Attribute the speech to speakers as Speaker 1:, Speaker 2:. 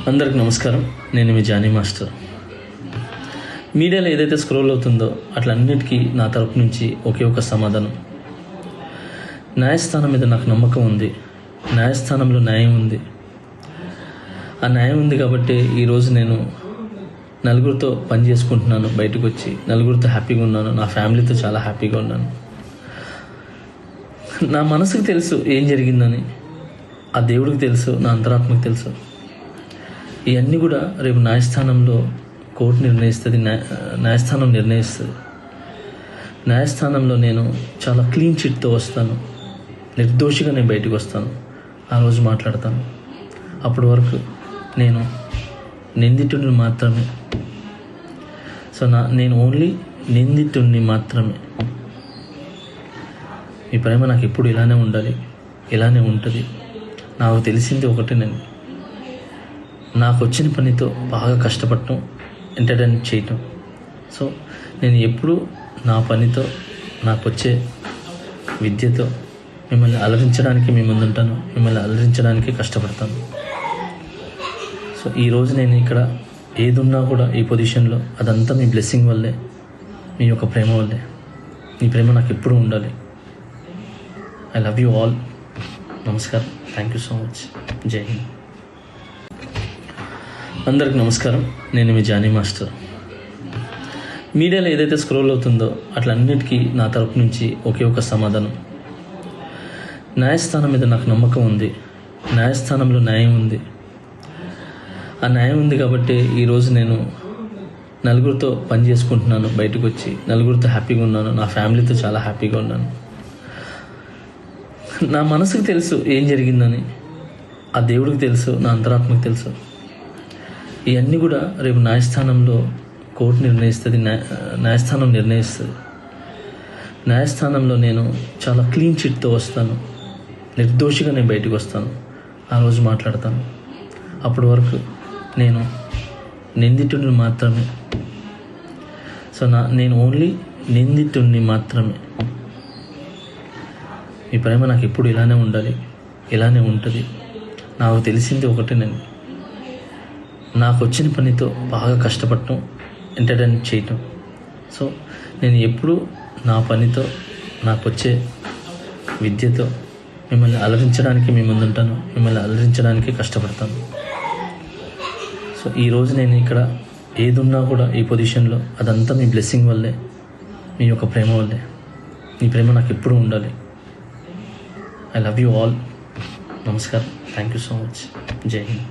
Speaker 1: అందరికి నమస్కారం. నేను మీ జానీ మాస్టర్. మీడియాలో ఏదైతే స్క్రోల్ అవుతుందో అట్లన్నిటికీ నా తరపు నుంచి ఒకే ఒక సమాధానం. న్యాయస్థానం మీద నాకు నమ్మకం ఉంది. న్యాయస్థానంలో న్యాయం ఉంది. ఆ న్యాయం ఉంది కాబట్టి ఈరోజు నేను నలుగురితో పని చేసుకుంటున్నాను. బయటకు వచ్చి నలుగురితో హ్యాపీగా ఉన్నాను. నా ఫ్యామిలీతో చాలా హ్యాపీగా ఉన్నాను. నా మనసుకు తెలుసు ఏం జరిగిందని. ఆ దేవుడికి తెలుసు, నా అంతరాత్మకు తెలుసు. ఇవన్నీ కూడా రేపు న్యాయస్థానంలో కోర్టు నిర్ణయిస్తుంది. న్యాయస్థానం నిర్ణయిస్తుంది. న్యాయస్థానంలో నేను చాలా క్లీన్ చిట్తో వస్తాను. నిర్దోషిగా నేను బయటకు వస్తాను. ఆ రోజు మాట్లాడతాను. అప్పటి వరకు నేను నిందితుడిని మాత్రమే. నేను ఓన్లీ నిందితుడిని మాత్రమే. మీ ప్రేమ నాకు ఎప్పుడు ఇలానే ఉండాలి, ఇలానే ఉంటుంది. నాకు తెలిసింది ఒకటే, నేను నాకు వచ్చిన పనితో బాగా కష్టపడటం, ఎంటర్టైన్ చేయటం. నేను ఎప్పుడు నా పనితో, నాకు వచ్చే విద్యతో మిమ్మల్ని అలరించడానికి మీ ముందుంటాను. మిమ్మల్ని అలరించడానికి కష్టపడతాను. ఈరోజు నేను ఇక్కడ ఏదున్నా కూడా ఈ పొజిషన్లో అదంతా మీ బ్లెస్సింగ్ వల్లే, మీ యొక్క ప్రేమ వల్లే. మీ ప్రేమ నాకు ఎప్పుడు ఉండాలి. I love you all. నమస్కారం. Thank you so much. జై హింద్. అందరికి నమస్కారం. నేను మీ జానీ మాస్టర్. మీడియాలో ఏదైతే స్క్రోల్ అవుతుందో అట్లన్నిటికీ నా తరపు నుంచి ఒకే ఒక సమాధానం. న్యాయస్థానం మీద నాకు నమ్మకం ఉంది. న్యాయస్థానంలో న్యాయం ఉంది. ఆ న్యాయం ఉంది కాబట్టి ఈరోజు నేను నలుగురితో పని చేసుకుంటున్నాను. బయటకు వచ్చి నలుగురితో హ్యాపీగా ఉన్నాను. నా ఫ్యామిలీతో చాలా హ్యాపీగా ఉన్నాను. నా మనసుకు తెలుసు ఏం జరిగిందని. ఆ దేవుడికి తెలుసు, నా అంతరాత్మకు తెలుసు. ఇవన్నీ కూడా రేపు న్యాయస్థానంలో కోర్టు నిర్ణయిస్తుంది. న్యాయస్థానం నిర్ణయిస్తుంది. న్యాయస్థానంలో నేను చాలా క్లీన్ చిట్తో వస్తాను. నిర్దోషిగా నేను బయటకు వస్తాను. ఆ రోజు మాట్లాడతాను. అప్పటి వరకు నేను నిందితుడిని మాత్రమే. నేను ఓన్లీ నిందితుడిని మాత్రమే. మీ ప్రేమ నాకు ఎప్పుడు ఇలానే ఉండాలి, ఇలానే ఉంటుంది. నాకు తెలిసింది ఒకటే, నేను నాకు వచ్చిన పనితో బాగా కష్టపడటం, ఎంటర్టైన్ చేయటం. నేను ఎప్పుడు నా పనితో, నాకు వచ్చే విద్యతో మిమ్మల్ని అలరించడానికి మీ ముందుంటాను. మిమ్మల్ని అలరించడానికి కష్టపడతాను. ఈరోజు నేను ఇక్కడ ఏదున్నా కూడా ఈ పొజిషన్లో అదంతా మీ బ్లెస్సింగ్ వల్లే, మీ యొక్క ప్రేమ వల్లే. మీ ప్రేమ నాకు ఎప్పుడు ఉండాలి. I love you all. నమస్కారం. Thank you so much. జై హింద్.